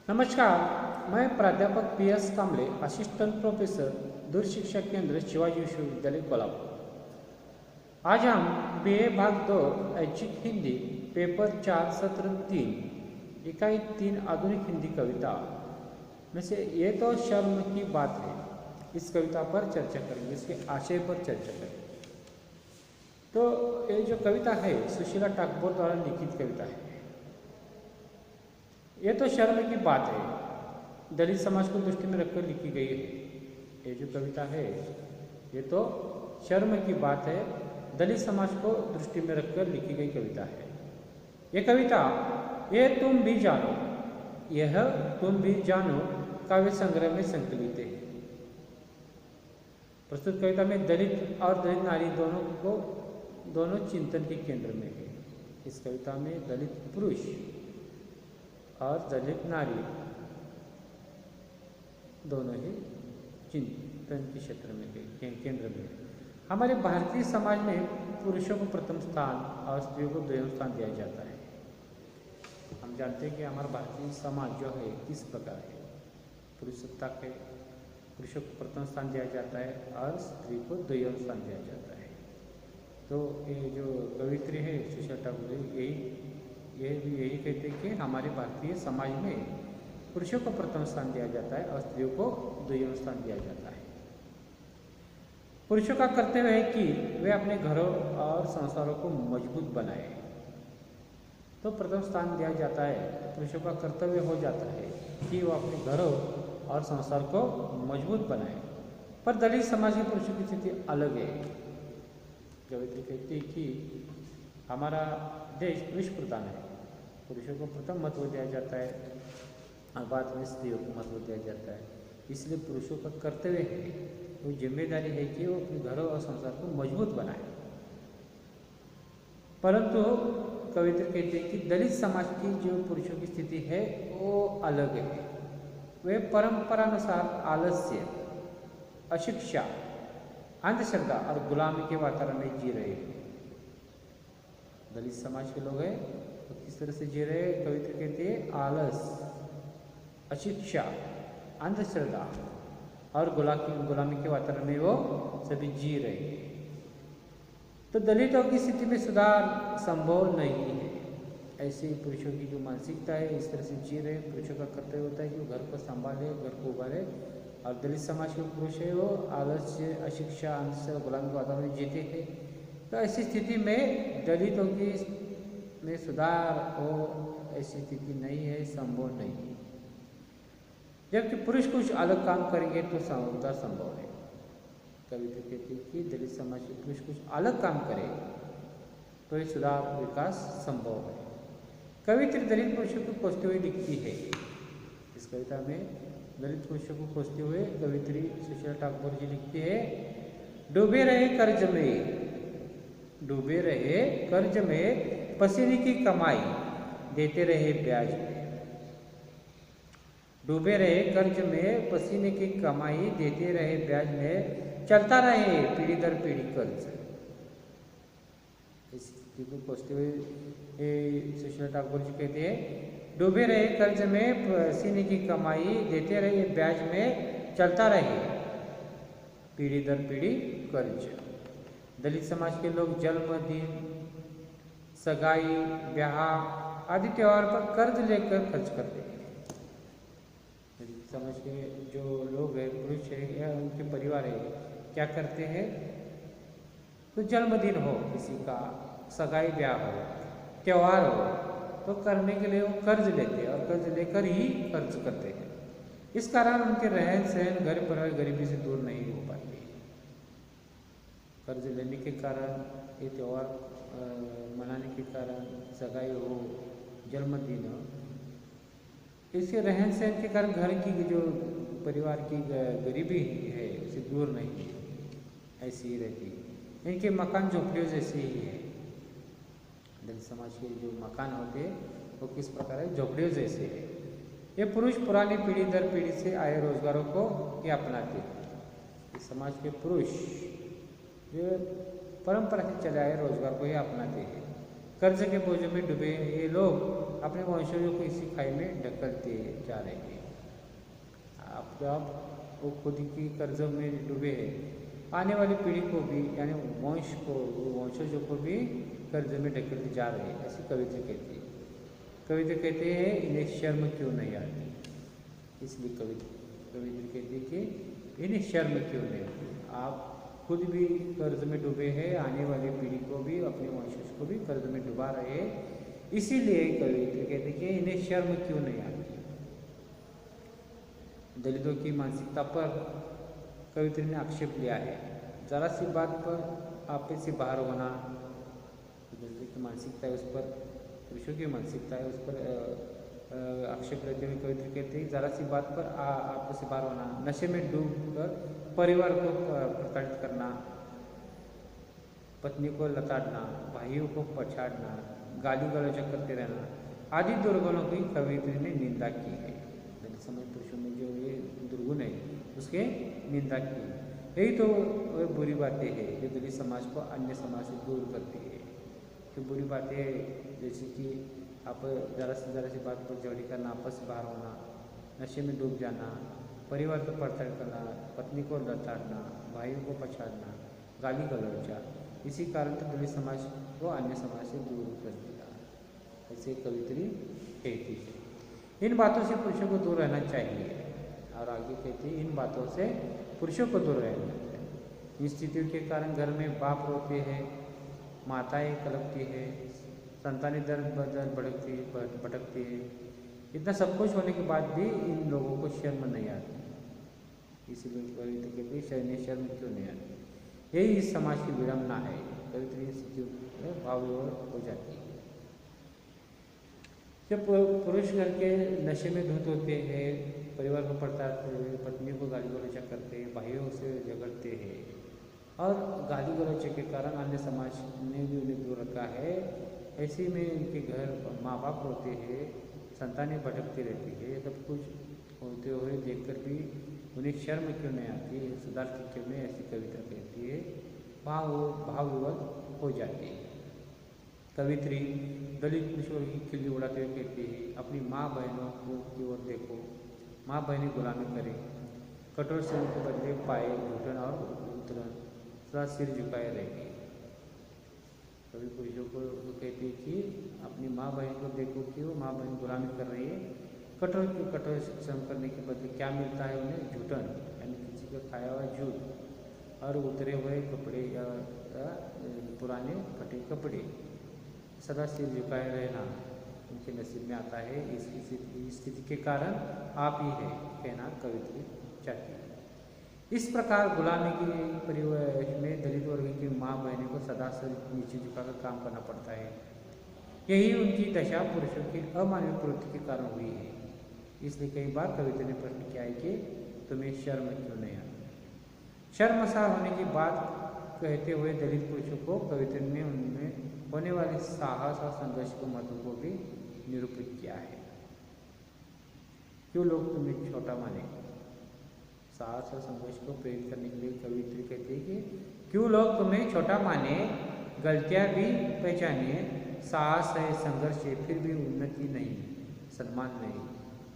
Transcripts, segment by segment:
नमस्कार, मैं प्राध्यापक पी.एस. कांबळे, असिस्टेंट प्रोफेसर, दूर शिक्षा केंद्र, शिवाजी विश्वविद्यालय, कोल्हापुर। आज हम BA भाग 2 ऐच्छिक हिंदी पेपर 4 सत्र 3 इकाई 3 आधुनिक हिंदी कविता में से ये तो शर्म की बात है, इस कविता पर चर्चा करेंगे, इसके आशय पर चर्चा करेंगे। तो ये जो कविता है सुशीला टागोर द्वारा लिखित कविता है। ये तो शर्म की बात है, दलित समाज को दृष्टि में रखकर लिखी गई है। ये जो कविता है ये तो शर्म की बात है, दलित समाज को दृष्टि में रखकर लिखी गई कविता है। ये कविता ये तुम भी जानो, यह तुम भी जानो काव्य संग्रह में संकलित है। प्रस्तुत कविता में दलित और दलित नारी दोनों चिंतन के केंद्र में है। इस कविता में दलित पुरुष और दलित नारी दोनों ही चिंतन के क्षेत्र में है, केंद्र में। हमारे भारतीय समाज में पुरुषों को प्रथम स्थान और स्त्रियों को द्वितीय स्थान दिया जाता है। हम जानते हैं कि हमारा भारतीय समाज जो है किस प्रकार है, पुरुष सत्ताक है, पुरुषों को प्रथम स्थान दिया जाता है और स्त्री को द्वितीय स्थान दिया जाता है। तो ये जो कवित्री है सुशीला टागोर यही कहते हैं कि हमारे भारतीय समाज में पुरुषों को प्रथम स्थान दिया जाता है और स्त्रियों को द्वितीय स्थान दिया जाता है। पुरुषों का कर्तव्य है कि वे अपने घरों और संसारों को मजबूत बनाए, तो प्रथम स्थान दिया जाता है। पुरुषों का कर्तव्य हो जाता है कि वो अपने घरों और संसार को मजबूत बनाए। पर दलित समाज के पुरुषों की स्थिति अलग है। कवित्री कहती है कि हमारा देश पुरुष प्रधान है, पुरुषों को प्रथम महत्व दिया जाता है और बाद में स्त्रियों को महत्व दिया जाता है। इसलिए पुरुषों का कर्तव्य है, वो जिम्मेदारी है कि वो अपने घरों और संसार को मजबूत बनाए। परंतु कवित्री कहते हैं कि दलित समाज की जो पुरुषों की स्थिति है वो अलग है। वे परंपरानुसार आलस्य, अशिक्षा, अंधश्रद्धा और गुलामी के वातावरण में जी रहे हैं। दलित समाज के लोग हैं तो किस तरह से जी रहे हैं? कवित्री कहती है आलस, अशिक्षा, अंधश्रद्धा और गुलामी के वातावरण में वो सभी जी रहे हैं। तो दलितों की स्थिति में सुधार संभव नहीं है। ऐसे पुरुषों की जो मानसिकता है इस तरह से जी रहे। पुरुषों का कर्तव्य होता है कि वो घर को संभाले, घर को उभारे, और दलित समाज के पुरुष है वो आलस्य, अशिक्षा, अंधश्रद्धा, गुलामी के वातावरण में जीते हैं। तो ऐसी स्थिति में दलितों की में सुधार हो, ऐसी स्थिति नहीं है, संभव नहीं है। जबकि पुरुष कुछ अलग काम करेंगे तो सुधार संभव है। कविता कहती है कि दलित समाज के पुरुष कुछ अलग काम करे तो ये सुधार विकास संभव है। कवित्री दलित पुरुषों को कोसते हुए लिखती है। इस कविता में दलित पुरुषों को कोसते हुए कवित्री सुशीला टागोर जी लिखती है, डूबे रहे कर्ज में, डूबे रहे कर्ज में, पसीने की कमाई देते रहे ब्याज में। डूबे रहे कर्ज में, पसीने की कमाई देते रहे ब्याज में, चलता रहे पीढ़ी दर पीढ़ी कर्ज। इस स्थिति को कोसते हुए सुशीला टागोर जी कहते हैं, डूबे रहे कर्ज में, पसीने की कमाई देते रहे ब्याज में, चलता रहे पीढ़ी दर पीढ़ी कर्ज। दलित समाज के लोग जन्मदिन, सगाई, ब्याह आदि त्योहार पर कर्ज लेकर खर्च करते हैं। दलित समाज के जो लोग हैं, पुरुष है या उनके परिवार है, क्या करते हैं? तो जन्मदिन हो किसी का, सगाई ब्याह हो, त्योहार हो, तो करने के लिए वो कर्ज लेते हैं और कर्ज लेकर ही खर्च करते हैं। इस कारण उनके रहन सहन, घर परिवार गरीबी से दूर नहीं हो पाते। कर्ज लेने के कारण, ये त्यौहार मनाने के कारण, सगाई हो, जन्मदिन हो, इसके रहन सहन के कारण घर की जो परिवार की गरीबी है उसे दूर नहीं है, ऐसी ही रहती है। इनके मकान झोपड़ियों जैसे ही है। दलित समाज के जो मकान होते हैं वो किस प्रकार है? झोपड़ियों जैसे है। ये पुरुष पुरानी पीढ़ी दर पीढ़ी से आए रोजगारों को ये अपनाते हैं। इस समाज के पुरुष जो परंपरा से चले आए रोजगार को ही अपनाते हैं। कर्ज के बोझों में डूबे ये लोग अपने वंशजों को इसी खाई में ढकलते जा रहे हैं। आप वो खुद की कर्ज में डूबे हैं, आने वाली पीढ़ी को भी यानी वंशजों को भी कर्ज में ढकलते जा रहे हैं, ऐसी कविता कहती है। कविता कहते हैं इन्हें शर्म क्यों नहीं आती, इसलिए कविता कहती है कि इन्हें शर्म क्यों नहीं आती। आप खुद भी कर्ज में डूबे हैं, आने वाली पीढ़ी को भी अपने वंशज को भी कर्ज में डुबा रहे हैं, इसीलिए कविता कहते हैं कि इन्हें शर्म क्यों नहीं आती। दलितों की मानसिकता पर कवित्री ने आक्षेप लिया है। जरा सी बात पर आप से बाहर होना, दलितों की मानसिकता है उस पर, पुरुषों की मानसिकता है उस पर आक्षेप लेते हुए कवित्री कहते हैं जरा सी बात पर आप से बाहर होना, नशे में डूब कर परिवार को प्रताड़ित करना, पत्नी को लताड़ना, भाइयों को पछाड़ना, गाली गलौज करते रहना आदि दुर्गुणों की कवित्री ने निंदा की है। दलित समाज पुरुषों में जो ये दुर्गुण है उसके निंदा की है। यही तो बुरी बातें हैं जो दलित समाज को अन्य समाज से दूर करती है। तो बुरी बातें जैसे कि आप ज़रा सी बात पर झगड़ी करना, आपस बाहर होना, नशे में डूब जाना, परिवार को प्रताड़ित करना, पत्नी को लताड़ना, भाइयों को पछाड़ना, गाली गलौजा, इसी कारण तो दलित समाज को अन्य समाज से दूर कर दिया, ऐसे कवित्री कहती है। इन बातों से पुरुषों को दूर रहना चाहिए। और आगे कहती है इन बातों से पुरुषों को दूर रहना चाहिए। इन स्थितियों के कारण घर में बाप रोते हैं, माताएं कलपती है, संतानें दर बदर भटकती है। इतना सब कुछ होने के बाद भी इन लोगों को शर्म नहीं आती, इसीलिए कवित्री कहती है शर्म क्यों नहीं आती। यही इस समाज की विडंबना है। कवित्री स्थितियों में भाव विभोर हो जाती है। जब पुरुष घर के नशे में धुत होते हैं, परिवार को प्रताड़ते हैं, पत्नियों को गाली गलौज करते हैं, भाइयों से झगड़ते हैं और गाली गलौज के कारण अन्य समाज ने भी उन्हें दूर रखा है, ऐसे में उनके घर माँ बाप होते हैं, संतानें भटकती रहती है। सब कुछ होते हुए देखकर भी उन्हें शर्म क्यों नहीं आती, सुधार टीके में ऐसी कविता कहती है, भाव विवल हो जाती है। कवित्री दलित पुरुषों की खिल्ली उड़ाते हुए कहती है अपनी माँ बहनों की ओर देखो, माँ बहनें गुलामी करें, कठोर श्रम के बदले पाए घुटन और उतरन, सदा सिर झुकाए रहेंगे। कभी पुरुषों को कहती है कि अपनी माँ बहन को देखो कि वो माँ बहन गुलामी कर रही है, कठोर श्रम करने के बदले क्या मिलता है उन्हें, झूठन यानी किसी का खाया हुआ झूठ और उतरे हुए कपड़े या पुराने फटे कपड़े, सदा सिर झुकाए रहना उनके नसीब में आता है। इस स्थिति के कारण आप ही है कहना कवित्री चाहती है। इस प्रकार गुलामी के परिवेश में दलित वर्ग की माँ बहनों को सदा सिर नीचे झुकाकर काम करना पड़ता है। यही उनकी दशा पुरुषों की अमानवीय प्रवृत्ति के कारण हुई है। इसलिए कई बार कविता ने प्रश्न किया है कि तुम्हें शर्म क्यों नहीं आती। शर्मसार होने की बात कहते हुए दलित पुरुषों को कविता ने उनमें होने वाले साहस और संघर्ष के महत्व को भी निरूपित किया है। क्यों लोग तुम्हें छोटा माने, साहस और संघर्ष को प्रेरित करने के लिए कवित्री कहती है कि क्यों लोग तुम्हें छोटा माने, गलतियां भी पहचानिए, साहस है, संघर्ष है, फिर भी उन्नति नहीं, सम्मान नहीं।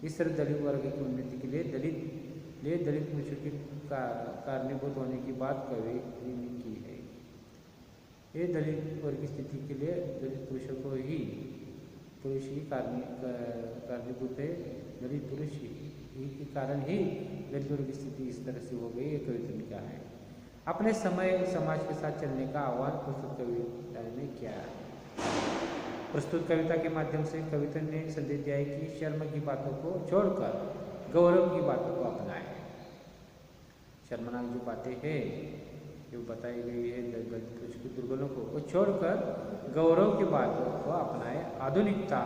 इस तरह दलित वर्ग की उन्नति के लिए दलित पुरुषों की कारणीभूत होने की बात कवित्री ने की है। ये दलित वर्ग की स्थिति के लिए दलित पुरुषों को ही पुरुष ही कारणीभूत है, दलित पुरुष ही के कारण ही दलित वर्ग की स्थिति इस तरह से हो गई, ये कविता ने कहा है। अपने समय समाज के साथ चलने का आह्वान प्रस्तुत कविता ने किया है। प्रस्तुत कविता के माध्यम से कविता ने संदेश दिया है कि शर्म की बातों को छोड़कर गौरव की बातों को अपनाएं। शर्मनाक जो बातें हैं जो बताई गई है दलित पुरुष के दुर्गुणों को छोड़कर गौरव की बातों को अपनाएं। आधुनिकता,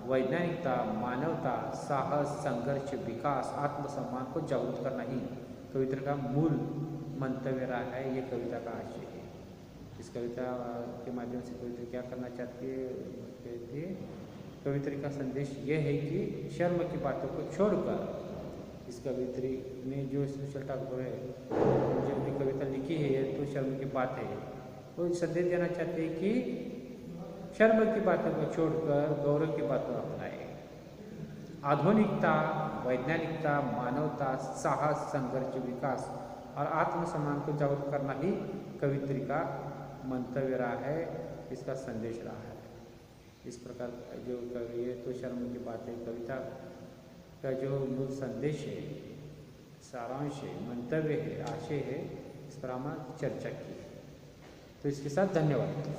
वैज्ञानिकता, मानवता, साहस, संघर्ष, विकास, आत्मसम्मान को जागरूक करना ही कविता का मूल मंतव्य रहा है। ये कविता का आशय है। इस कविता के माध्यम से कविता क्या करना चाहती है, कवित्री का संदेश ये है कि शर्म की बातों को छोड़कर, इस कवित्री ने जो सुशील ठाकुर है जो कविता लिखी है तो शर्म की बात है, वो संदेश देना चाहते हैं कि शर्म की बातों को छोड़कर गौरव की बातों अपनाए। आधुनिकता, वैज्ञानिकता, मानवता, साहस, संघर्ष, विकास और आत्मसम्मान को जागरूक करना ही कवित्री का मंतव्य रहा है, इसका संदेश रहा है। इस प्रकार जो कवि है तो शर्म की बातें कविता का जो मूल संदेश है, सारांश है, मंतव्य है, आशय है, इस पर हमने चर्चा की। तो इसके साथ धन्यवाद।